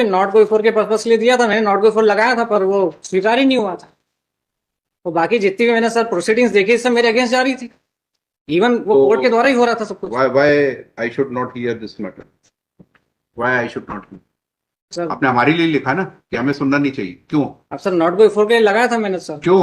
Not going for के purpose के लिए दिया था, मैंने नॉट गोइंग फॉर लगाया था पर वो स्वीकार ही नहीं हुआ था। और बाकी जितनी भी मैंने सर प्रोसीडिंग्स देखी सब मेरे अगेंस्ट जा रही थी, इवन वो तो कोर्ट के द्वारा ही हो रहा था सब कुछ। why I should not hear this matter? Why I should not hear? Sir आपने हमारे लिए लिखा ना कि हमें सुनना नहीं चाहिए, क्यों? अब सर नॉट गोइंग फॉर के लिए लगाया था मैंने सर। क्यों?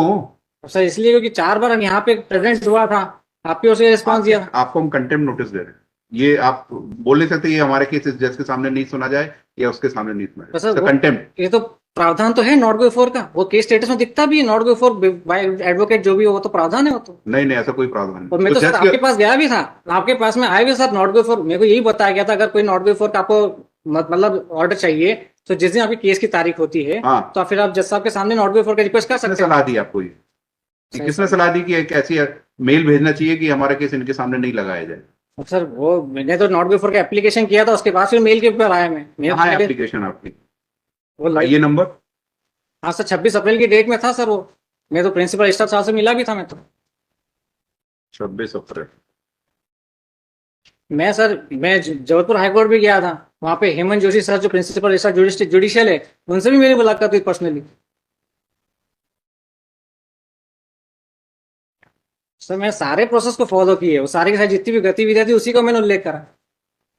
अब सर इसलिए क्योंकि 4 बार यहाँ पे प्रेजेंट हुआ था, आपकी ओर से रिस्पॉन्स दिया था। आपको हम कंटेम्प्ट नोटिस दे रहे हैं। ये आप बोल नहीं सकते ये हमारे केस इस जज के सामने नहीं सुना जाए या उसके सामने नहीं सुना तो जाए। सर कंटेम्प्ट ये तो प्रावधान तो है नॉट गोइंग फॉर का, वो केस स्टेटस में दिखता भी है not going for by advocate जो भी हो, वो तो प्रावधान है वो तो। नहीं नहीं, ऐसा कोई प्रावधान नहीं। और मैं तो सर आपके पास गया भी था, आपके पास में आए भी सर नॉट गोइंग फॉर, मेरे को यही बताया गया था अगर कोई नॉट गोइंग फॉर का आपको मतलब ऑर्डर चाहिए तो जिस दिन आपकी केस की तारीख होती है हाँ, तो फिर आप जज साहब के सामने नॉट गोइंग फॉर का रिक्वेस्ट कर सकते हैं। सलाह दी आपको ये कि किसने सलाह दी कि एक ऐसी मेल भेजना चाहिए कि हमारा केस इनके सामने नहीं लगाया जाए? सर वो मैंने तो नॉट गोइंग फॉर का एप्लीकेशन किया था, उसके बाद फिर मेल के ऊपर आया मैं हाँ, एप्लीकेशन आपकी वो ये नंबर। हाँ सर 26 अप्रैल की डेट में था सर वो, मैं तो प्रिंसिपल स्टाफ साहब से मिला भी था मैं तो। 26 अप्रैल। मैं जबलपुर हाईकोर्ट भी गया था, वहां पे हेमंत जोशी सर जो प्रिंसिपल स्टाफ जुडिशियल है उनसे भी मेरी मुलाकात हुई पर्सनली। सर मैं सारे प्रोसेस को फॉलो किए, वो सारे के साथ जितनी भी गतिविधियां थी उसी को मैंने उल्लेख करा।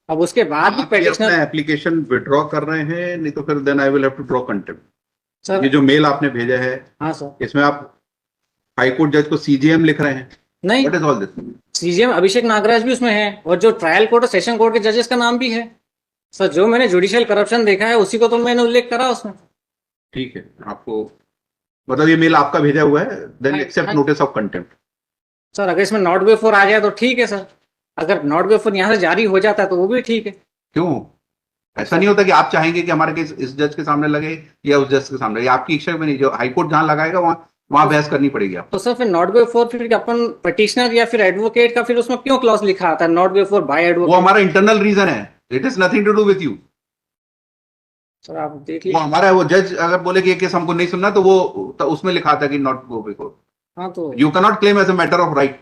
अब उसके बाद भी आप ये अपना पेटिशनर एप्लीकेशन विड्रॉ कर रहे हैं, नहीं तो फिर then I will have to draw contempt. Sir. ये जो मेल आपने भेजा है हाँ सर। इसमें आप हाईकोर्ट जज को सीजेएम लिख रहे हैं। नहीं, what is all this? CGM Abhishek Nagaraj भी उसमें है और जो ट्रायल कोर्ट और सेशन कोर्ट के जजेस का नाम भी है। सर जो मैंने जुडिशियल करप्शन देखा है उसी को तो मैंने उल्लेख करा उसमें। ठीक है, आपको मतलब ये मेल आपका भेजा हुआ है, देन हाँ, एक्सेप्ट हाँ। Notice of contempt. सर अगर इसमें नॉट बिफोर आ जाए तो ठीक है सर, अगर नॉट बिफोर यहाँ से जारी हो जाता है तो वो भी ठीक है। क्यों? ऐसा नहीं होता कि आप चाहेंगे कि हमारा केस इस जज के सामने लगे या उस जज के सामने, ये आपकी इच्छा में नहीं। जो हाईकोर्ट जहां लगाएगा वहां बहस करनी पड़ेगी आपको। तो सर फिर नॉट बिफोर फिर अपन पटिशनर या फिर एडवोकेट का फिर उसमें क्यों क्लॉज लिखा आता है नॉट बिफोर बाय वो एडवोकेट? हमारा इंटरनल रीजन है, it is nothing to do with you. Sir आप देख वो लीजिए। हमारा, वो जज अगर बोले कि ये केस हमको नहीं सुनना तो वो तो उसमें लिखा था कि नॉट गो बिफोर। हाँ तो you can not claim as a matter of right.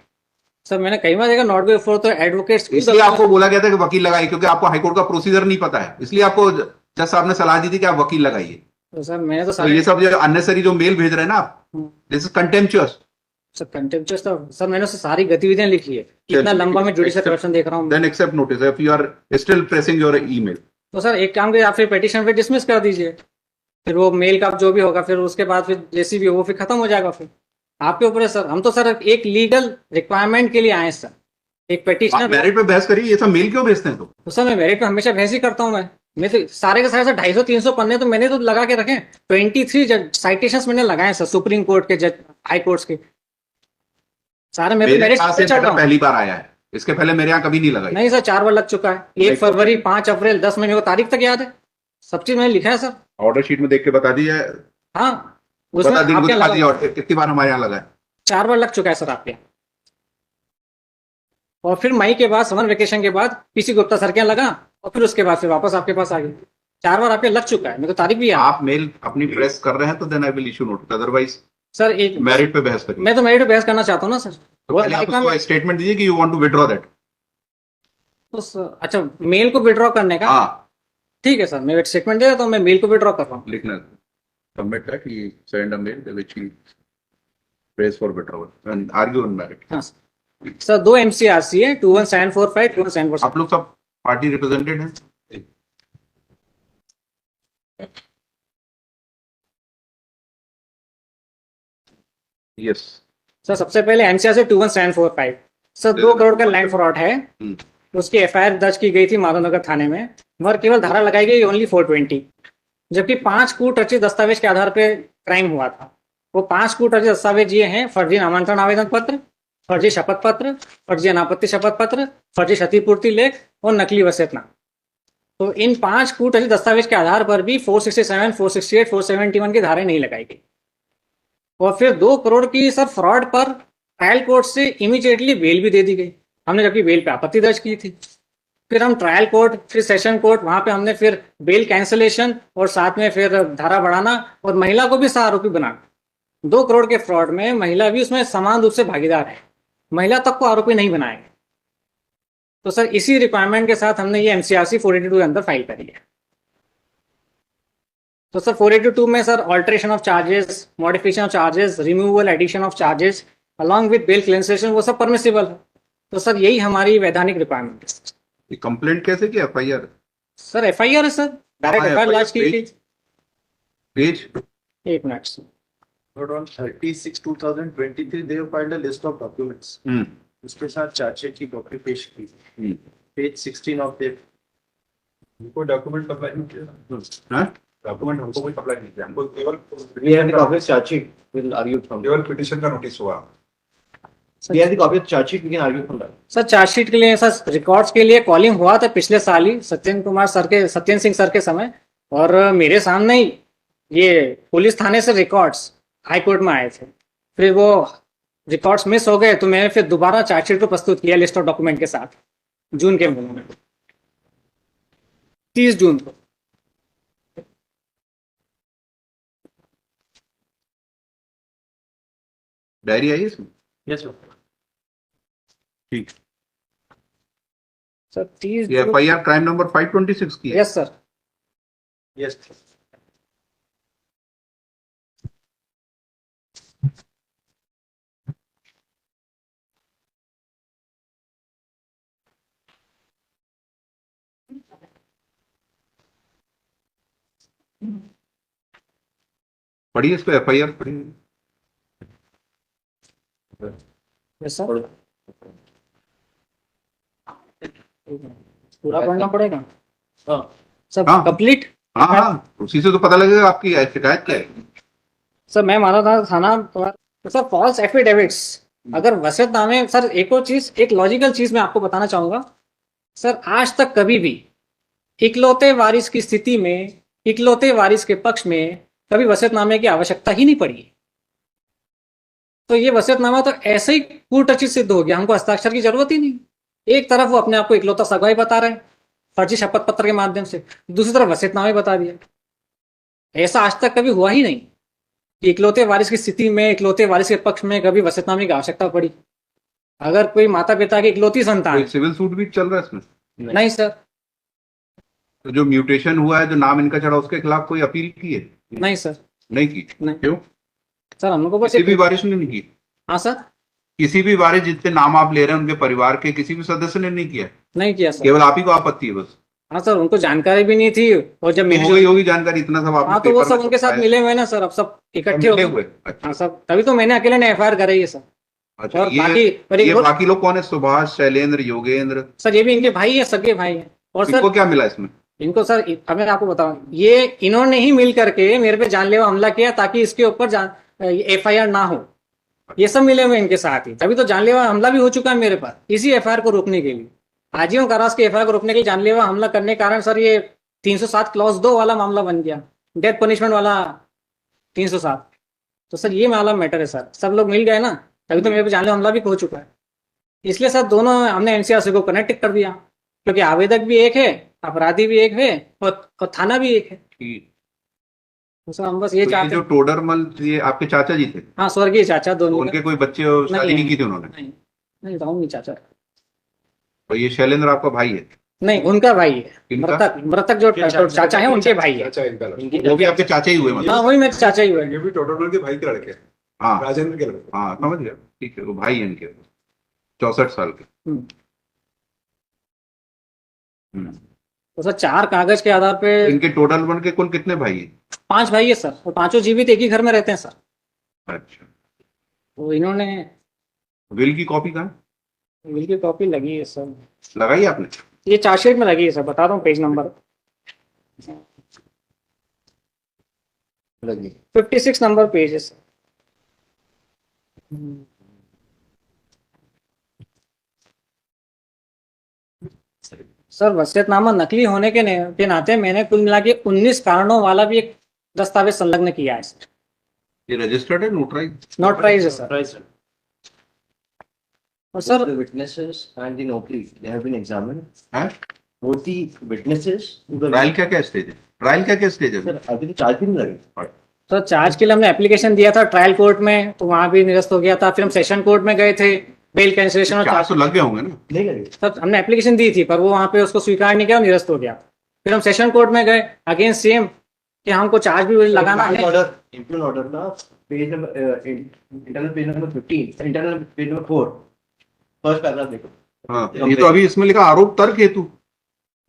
Sir मैंने कई बार देखा नॉट बिफोर तो एडवोकेट्स इसलिए आपको बोला गया था कि वकील लगाइए, क्योंकि आपको हाईकोर्ट का प्रोसीजर नहीं पता है, इसलिए आपको जज साहब ने सलाह दी थी कि आप वकील लगाइए। तो सर मैंने तो तो ये सब जो अननेसरी जो मेल भेज रहे हैं ना आप, this is contemptuous. Sir contemptuous तो सर मैंने उससे सारी गतिविधियां लिखी है, कितना लंबा मैं जुडिशियल करप्शन देख रहा हूँ। Then except notice if you are still pressing your email. तो सर एक काम करिए आप फिर पिटीशन पे डिसमिस कर दीजिए, फिर वो मेल का जो भी होगा फिर उसके बाद फिर जैसी भी हो वो फिर खत्म हो जाएगा। फिर आपके ऊपर है सर, हम तो सर एक लीगल रिक्वायरमेंट के लिए आए सर, एक पिटीशनर। मेरिट पे बहस करिए, ये सब मेल क्यों भेजते हैं? तो सर मैं मेरिट पे हमेशा बहस ही करता हूँ। मैं तो सारे के सारे सर 250-300 पन्ने तो मैंने तो लगा के रखे, 23 साइटेशन मैंने लगाए सर सुप्रीम कोर्ट के जज, हाई कोर्ट्स के सारे। मैं तो मेरिट पे चल रहा हूँ। पहली बार आया है, इसके पहले मेरे यहाँ कभी नहीं लगा। नहीं सर 4 बार लग चुका है, 1 फरवरी, 5 अप्रैल, 10 मई, मेरे को तारीख तक याद है, सब चीज मैंने लिखा है सर। ऑर्डर शीट में देख के बता दीजिए। हाँ बता दीजिए ऑर्डर कितनी बार हमारे यहाँ लगा है। 4 बार लग चुका है सर आपके यहाँ। और फिर मई के बाद समर वेकेशन के बाद पीसी गुप्ता सर के यहाँ लगा और फिर उसके बाद फिर वापस आपके पास आ गई। 4 बार आपके लग चुका है, मेरे को तारीख भी याद। आप मेल अपनी प्रेस कर रहे हैं तो then I will issue notice, otherwise sir एक मेरिट पे बहस करिए। मैं तो मेरिट पे बहस करना चाहता हूँ ना सर। तो पहले आप उसको स्टेटमेंट दीजिए कि you want to withdraw that. तो अच्छा मेल को विड्रॉ करने का? हाँ ठीक है सर, मैं स्टेटमेंट दे देता हूँ, मैं मेल को विड्रॉ कर रहा हूँ। लिखना submit that, he send a mail which he press for withdrawal and argue on merit. हाँ सर 2 MCRC है, 21745, 21746। आप लोग सब पार्टी रिप्रेजेंटेड हैं? यस सर सबसे पहले MCRC 21745 सर 2 करोड़ का लैंड फ्रॉड है, उसकी FIR दर्ज की गई थी माधवनगर थाने में, मगर केवल धारा लगाई गई ओनली 420, जबकि 5 कूट रचित दस्तावेज के आधार पर क्राइम हुआ था। वो 5 कूट रचित दस्तावेज ये हैं: फर्जी नामांतरण आवेदन पत्र, फर्जी शपथ पत्र, फर्जी अनापत्ति शपथ पत्र, फर्जी क्षतिपूर्ति लेख और नकली वसीयतनामा। तो इन 5 कूट रचित दस्तावेज के आधार पर भी 467, 468, 471 की धाराएं नहीं लगाई गई। और फिर 2 करोड़ की सर फ्रॉड पर ट्रायल कोर्ट से इमीडिएटली बेल भी दे दी गई, हमने जबकि बेल पे आपत्ति दर्ज की थी। फिर हम ट्रायल कोर्ट, फिर सेशन कोर्ट, वहां पे हमने फिर बेल कैंसलेशन और साथ में फिर धारा बढ़ाना और महिला को भी सह आरोपी बनाना। 2 करोड़ के फ्रॉड में महिला भी उसमें समान रूप से भागीदार है, महिला तक को आरोपी नहीं बनाएंगे। तो सर इसी रिक्वायरमेंट के साथ हमने ये MCRC 482 के अंदर फाइल करी है। तो सर 482 में sir alteration of charges, modification of charges, removal, addition of charges along with bail cancellation वो सब परमिसिबल है। तो सर यही हमारी वैधानिक रिक्वायरमेंट है। ये कंप्लेंट कैसे किया, FIR? सर एफआईआर है सर, डायरेक्ट एफआईआर लॉन्च की थी। पेज? एक minute sir. But on 30/6/2023 they have filed a list of documents. उसके साथ चार्जशीट की कॉपी पेश की, पेज 16 ऑफ द हमको डॉक्यूमेंट अप्लाई नहीं किया, हाँ? डॉक्यूमेंट हमको कोई अप्लाई नहीं किया, हमको केवल we have the copy of charge sheet, we will argue from there. केवल पिटीशन का नोटिस हुआ। We have the copy of charge sheet, we can argue from that. Sir chargesheet के लिए सर रिकॉर्ड्स के लिए कॉलिंग हुआ था पिछले साल ही सत्येंद्र सिंह सर के समय, और मेरे सामने ही ये पुलिस थाने से रिकॉर्ड्स हाई कोर्ट में आए थे। फिर वो रिकॉर्ड्स मिस हो गए तो मैंने फिर दोबारा चार्जशीट को प्रस्तुत किया लिस्ट ऑफ डॉक्यूमेंट के साथ जून के महीने में, 30 जून को। डायरी आई है इसमें? Yes, sir. ठीक। सर 30 ये FIR क्राइम नंबर 526 की है। Yes sir. Yes. पढ़िए इसको, FIR पढ़िए। Yes sir. पूरा पढ़ना पड़ेगा हाँ, सर, हाँ। कंप्लीट। हाँ हाँ, उसी से तो पता लगेगा आपकी शिकायत क्या है। सर मैं माना था थाना तो सर फॉल्स एफिडेविट्स, अगर वसीयतनामे सर एक और चीज, एक लॉजिकल चीज मैं आपको बताना चाहूंगा सर, आज तक कभी भी इकलौते वारिस की स्थिति में, इकलौते वारिस के पक्ष में कभी वसीयतनामे की आवश्यकता ही नहीं पड़ी। तो ये वसीयतनामा तो ऐसे ही कूटरचित सिद्ध हो गया, हमको हस्ताक्षर की जरूरत ही नहीं। एक तरफ वो अपने आप को इकलौता सगाई बता रहे हैं फर्जी शपथ पत्र के माध्यम से, दूसरी तरफ वसीयतनामा बता दिया। ऐसा आज तक कभी हुआ ही नहीं कि इकलौते वारिस की स्थिति में, इकलौते वारिस के पक्ष में कभी वसीयतनामे की आवश्यकता पड़ी। अगर कोई माता पिता की इकलौती संतान, कोई सिविल सूट भी चल रहा है इसमें? नहीं सर, तो जो म्यूटेशन हुआ है, जो नाम इनका चढ़ा, उसके खिलाफ कोई अपील की है? नहीं सर, नहीं की? नहीं। क्यों? सर हम लोग को बस किसी भी वारिस ने नहीं की? हाँ सर, किसी भी वारिस जिसके नाम आप ले रहे हैं उनके परिवार के किसी भी सदस्य ने नहीं किया? नहीं किया सर। केवल आप ही को आपत्ति है बस? हाँ सर, उनको जानकारी भी नहीं थी, और जब मेरी हो गई होगी जानकारी, इतना सब आपने हाँ तो वो पेपर सब में उनके साथ छपाया। मिले हुए ना सर, अब सब इकट्ठे हो मिले गए। हुए? अच्छा, हाँ सब, तभी तो मैंने अकेले ने एफआईआर कराई है सर। अच्छा। और बाकी पर ये एक बाकी लोग कौन है? सुभाष, शैलेंद्र, योगेंद्र? सर ये भी इनके भाई है, सगे भाई है। और इनको सर क्या मिला इसमें? इनको सर अब मैं आपको बताऊं, ये इन्होंने ही मिल करके मेरे पे जानलेवा हमला किया ताकि इसके ऊपर एफआईआर ना हो। ये सब मिले हुए इनके साथ ही, तभी तो जानलेवा हमला भी हो चुका है मेरे पर, इसी एफआईआर को रोकने के लिए, आजीवन कारावास के एफआईआर को रोकने के लिए जानलेवा हमला करने के कारण सर ये 307 क्लॉज 2 वाला मामला बन गया, डेथ पनिशमेंट वाला 307। तो सर ये वाला मैटर है सर, सब लोग मिल गए ना, तभी तो मेरे पे जानलेवा हमला भी हो चुका है। इसलिए सर दोनों हमने एनसीआरसी को कनेक्ट कर दिया, क्योंकि आवेदक भी एक है, अपराधी भी एक है, और थाना भी एक है। ठीक। तो सर हम बस ये तो ये चाहते जो टोडरमल, ये आपके चाचा जी थे? हाँ स्वर्गीय चाचा तो दोनों उनके कोई बच्चे शादी नहीं, नहीं की थी उन्होंने? नहीं नहीं राहुल नहीं चाचा, और ये शैलेंद्र आपका भाई है? नहीं उनका भाई है, इनका? मृतक जो चाचा है उनके भाई है। चाचा इनका लड़का, वो भी आपके चाचा ही हुए मतलब? हाँ वही मेरे चाचा ही हुए। ये भी टोटल के भाई के लड़के हैं, हाँ राजेंद्र के लड़के। हाँ, समझ गया। ठीक है, वो भाई है इनके, 64 साल के। हम्म। हम्म। तो सर 4 कागज के आधार पे इनके टोटल बन के कुल कितने भाई हैं? 5 भाई है सर, और 5 जीवित एक ही घर में रहते हैं सर। अच्छा। तो इन्होंने विल की कॉपी कहाँ है? विल की कॉपी लगी है सर, लगाई आपने? ये चार्जशीट में लगी है सर, बता रहा हूँ पेज नंबर 56 नंबर पेज है सर। सर वसीयतनामा नकली होने के नाते मैंने कुल मिला के 19 कारणों वाला भी एक दस्तावेज संलग्न किया है सर। ये रजिस्टर्ड है, नोटराइज? नोटराइज है सर। Right, sir. और sir The witnesses and the notary, they have been examined. है? Both the witnesses. ट्रायल क्या क्या स्टेज है? ट्रायल क्या क्या स्टेज है? Sir, अभी तो चार्ज भी नहीं लगे। सर चार्ज के लिए हमने एप्लीकेशन दिया था ट्रायल कोर्ट में, तो वहां भी निरस्त हो गया था। फिर हम सेशन कोर्ट में गए थे, बेल कैंसिलेशन और चार्ज तो लग गए होंगे ना? नहीं लगे। सर हमने एप्लीकेशन दी थी, पर वो वहां पे उसको स्वीकार नहीं किया, निरस्त हो गया। फिर हम सेशन कोर्ट में गए, अगेंस्ट सेम, कि हमको चार्ज भी लगाना है। ऑर्डर इंटरनल ऑर्डर का page number internal page number 15 internal page number 4 first paragraph देखो। हाँ, ये तो अभी इसमें लिखा आरोप तर्क हेतु,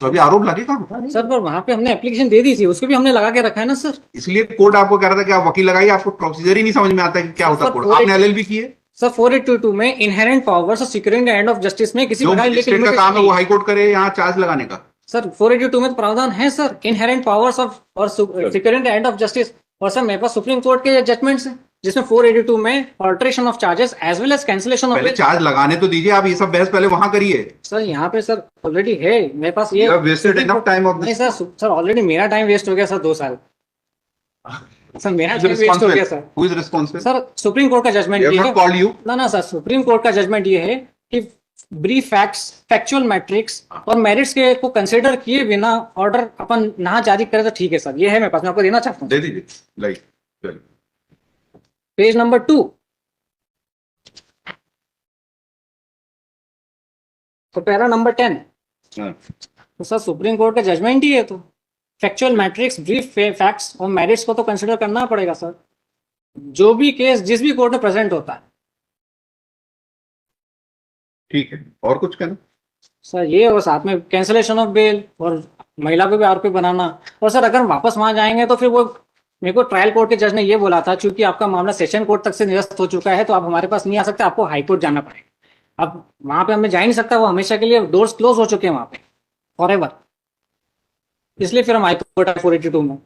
तो अभी आरोप लगेगा। सर पर वहां पे हमने एप्लीकेशन दे दी थी, उसको भी हमने लगा के रखा है ना सर। इसलिए कोर्ट आपको कह रहा था कि आप वकील लगाइए, आपको प्रोसीजर ही नहीं समझ में आता है कि क्या होता है सर, कोर्ट। आपने एलएलबी की है, सर 4822 में इनहेरेंट पावर्स और securing the end of justice में किसी जो प्रकार की मजिस्ट्रेट का काम है वो हाई कोर्ट करे यहाँ चार्ज लगाने का। सर 482 में तो प्रावधान है सर, इनहेरेंट पावर्स ऑफ और securing the end of justice. और सर मेरे पास सुप्रीम कोर्ट के जजमेंट्स हैं जिसमें 482 में alteration of charges as well as cancellation of. पहले चार्ज लगाने तो दीजिए, आप ये सब बहस पहले वहां करिए। सर यहाँ पे सर ऑलरेडी है मेरे पास ये। वेस्टेड इनफ टाइम ऑफ नहीं सर, सर ऑलरेडी मेरा टाइम वेस्ट हो गया सर 2 साल। सर मेरा टाइम वेस्ट हो गया sir. Who is responsible? Sir supreme court का जजमेंट ये है। Called you? ना सर, सुप्रीम कोर्ट का जजमेंट ये है कि ब्रीफ फैक्ट्स, फैक्चुअल मैट्रिक्स और मेरिट्स के को कंसीडर किए बिना ऑर्डर अपन ना जारी करें तो ठीक है सर। ये है मेरे पास, मैं आपको देना चाहता हूँ। दे दीजिए लाइक पेज नंबर 2 तो पैरा नंबर 10। तो सर सुप्रीम कोर्ट का जजमेंट ही है, तो फैक्चुअल मैट्रिक्स, ब्रीफ फैक्ट्स और मेरिट्स को तो कंसीडर करना पड़ेगा सर, जो भी केस जिस भी कोर्ट में प्रेजेंट होता है। ठीक है, और कुछ कहना? सर ये और साथ में कैंसिलेशन ऑफ बेल और महिला को भी आरोपी बनाना। और सर अगर हम वापस वहां जाएंगे तो फिर वो मेरे को ट्रायल कोर्ट के जज ने ये बोला था, चूंकि आपका मामला सेशन कोर्ट तक से निरस्त हो चुका है तो आप हमारे पास नहीं आ सकते, आपको हाई कोर्ट जाना पड़ेगा। अब वहां पे हमें जा ही नहीं सकता, वो हमेशा के लिए डोर्स क्लोज हो चुके हैं वहां पे फॉर एवर। इसलिए फिर हम हाई कोर्ट 482 में।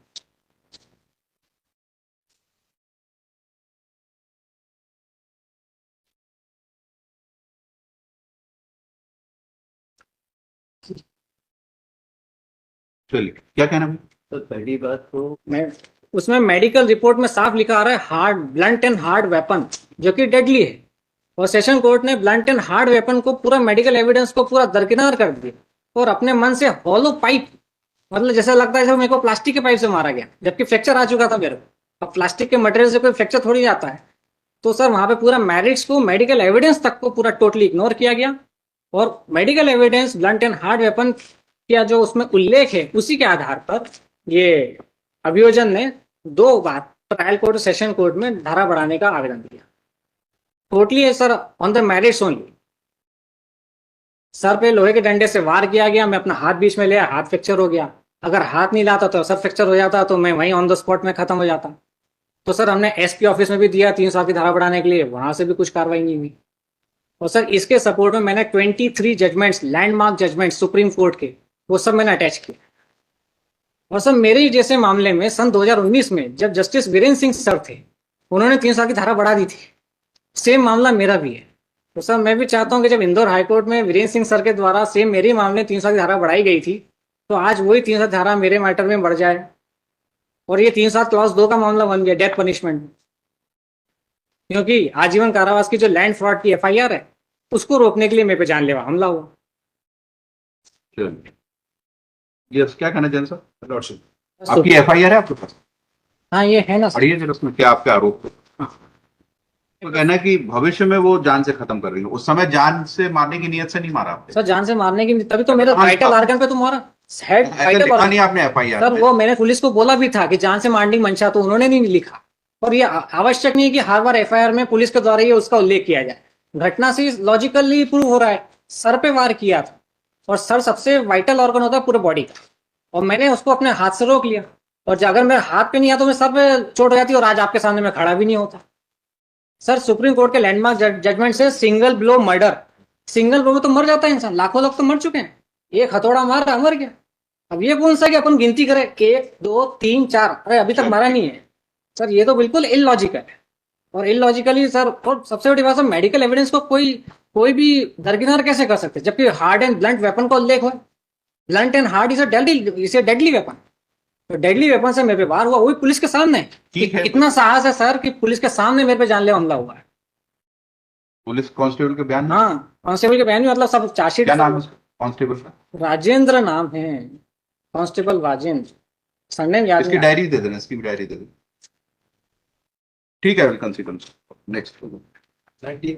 चलिए, क्या कहना है? तो पहली बात तो मैं उसमें मेडिकल रिपोर्ट में साफ लिखा आ रहा है hard, blunt and hard weapon, जो कि डेडली है। और सेशन कोर्ट ने ब्लंट एंड हार्ड वेपन को पूरा मेडिकल एविडेंस को पूरा दरकिनार कर दिया और अपने मन से हॉलो पाइप, मतलब जैसा लगता है जैसे मेरे को प्लास्टिक के पाइप से मारा गया, जबकि फ्रैक्चर आ चुका था मेरे को। अब प्लास्टिक के मटेरियल से कोई फ्रैक्चर थोड़ी आता है। तो सर वहां पे पूरा मैरिट्स को, मेडिकल एविडेंस तक को पूरा टोटली इग्नोर किया गया। और medical evidence, blunt and hard weapon का जो उसमें उल्लेख है, उसी के आधार पर ये अभियोजन ने 2 बार ट्रायल कोर्ट, सेशन कोर्ट में धारा बढ़ाने का आवेदन दिया। टोटली है sir on the merits only. Sir पे लोहे के डंडे से वार किया गया, मैं अपना हाथ बीच में लिया, हाथ फ्रैक्चर हो गया। अगर हाथ नहीं लाता तो सर फ्रैक्चर हो जाता, तो मैं वहीं ऑन द स्पॉट में खत्म हो जाता। तो सर हमने एसपी ऑफिस में भी दिया 3 साल की धारा बढ़ाने के लिए, वहां से भी कुछ कार्रवाई नहीं हुई। और सर इसके सपोर्ट में मैंने 23 judgments, landmark judgment supreme court के, वो सब मैंने अटैच किए। और सर मेरे ही जैसे मामले में सन 2019 में जब जस्टिस वीरेंद्र सिंह सर थे, उन्होंने 3 साल की धारा बढ़ा दी थी। सेम मामला मेरा भी है। तो सर मैं भी चाहता हूं कि जब इंदौर हाईकोर्ट में वीरेंद्र सिंह सर के द्वारा सेम मेरे मामले 3 साल की धारा बढ़ाई गई थी, तो आज वही 3 साल धारा मेरे मैटर में बढ़ जाए और ये 3 साल क्लॉज 2 का मामला बन गया, डेथ पनिशमेंट। क्योंकि आजीवन कारावास की जो लैंड फ्रॉड की FIR है, उसको रोकने के लिए मेरे पे जानलेवा हमला हुआ। चलिए, यस, क्या कहना जैन साहब? लॉर्डशिप आपकी FIR है आपके पास? हाँ ये है ना सर। पढ़िए जरा उसमें क्या आपके आरोप है। तो कहना है कि भविष्य में वो जान से खत्म कर रही है, उस समय जान से मारने की नियत से नहीं मारा आपने? सर जान से मारने की, तभी तो मेरा हाँ, वाइटल आर्गन पे तो मारा, हेड ऐसा वाइटल लिखा ऑर्गन। नहीं आपने FIR सर में। वो मैंने पुलिस को बोला भी था कि जान से मारने की मंशा, तो उन्होंने नहीं लिखा। और ये आवश्यक नहीं है कि हर बार FIR में पुलिस के द्वारा ये उसका उल्लेख किया जाए। घटना से लॉजिकली प्रूव हो रहा है, सर पे वार किया था और सर सबसे वाइटल ऑर्गन होता है पूरे बॉडी का, और मैंने उसको अपने हाथ से रोक लिया। और अगर मेरे हाथ पे नहीं आता तो मैं सर पे चोट हो जाती और आज आपके सामने मैं खड़ा भी नहीं होता। सर सुप्रीम कोर्ट के लैंडमार्क जजमेंट से single blow murder, single blow में तो मर जाता है इंसान, लाखों लोग तो मर चुके हैं, एक हथौड़ा मारा मर गया। अब ये कौन सा कि अपन गिनती करें 1 2 3 4, अरे अभी तक मारा नहीं है। सर ये तो बिल्कुल इलॉजिकल है। और इलॉजिकली सर, और सबसे बड़ी बात है मेडिकल एविडेंस को कोई भी दरकिनार कैसे कर सकते, जबकि हार्ड एंड ब्लंट वेपन का उल्लेख हुआ। Blunt and hard is a deadly weapon. तो डेडली वेपन से मेरे पे वार हुआ, वही पुलिस के सामने। ठीक है। इतना साहस है सर कि पुलिस के सामने मेरे पे जानलेवा हमला हुआ है। पुलिस कांस्टेबल के बयान? हाँ, कांस्टेबल के बयान में, मतलब सब चार्जशीट। क्या नाम है कांस्टेबल का? राजेंद्र नाम है, कांस्टेबल राजेंद्र, सरनेम याद इसकी नहीं। डायरी दे देना, इसकी भी डायरी दे देना। ठीक है, विल कंसीडर नेक्स्ट। 19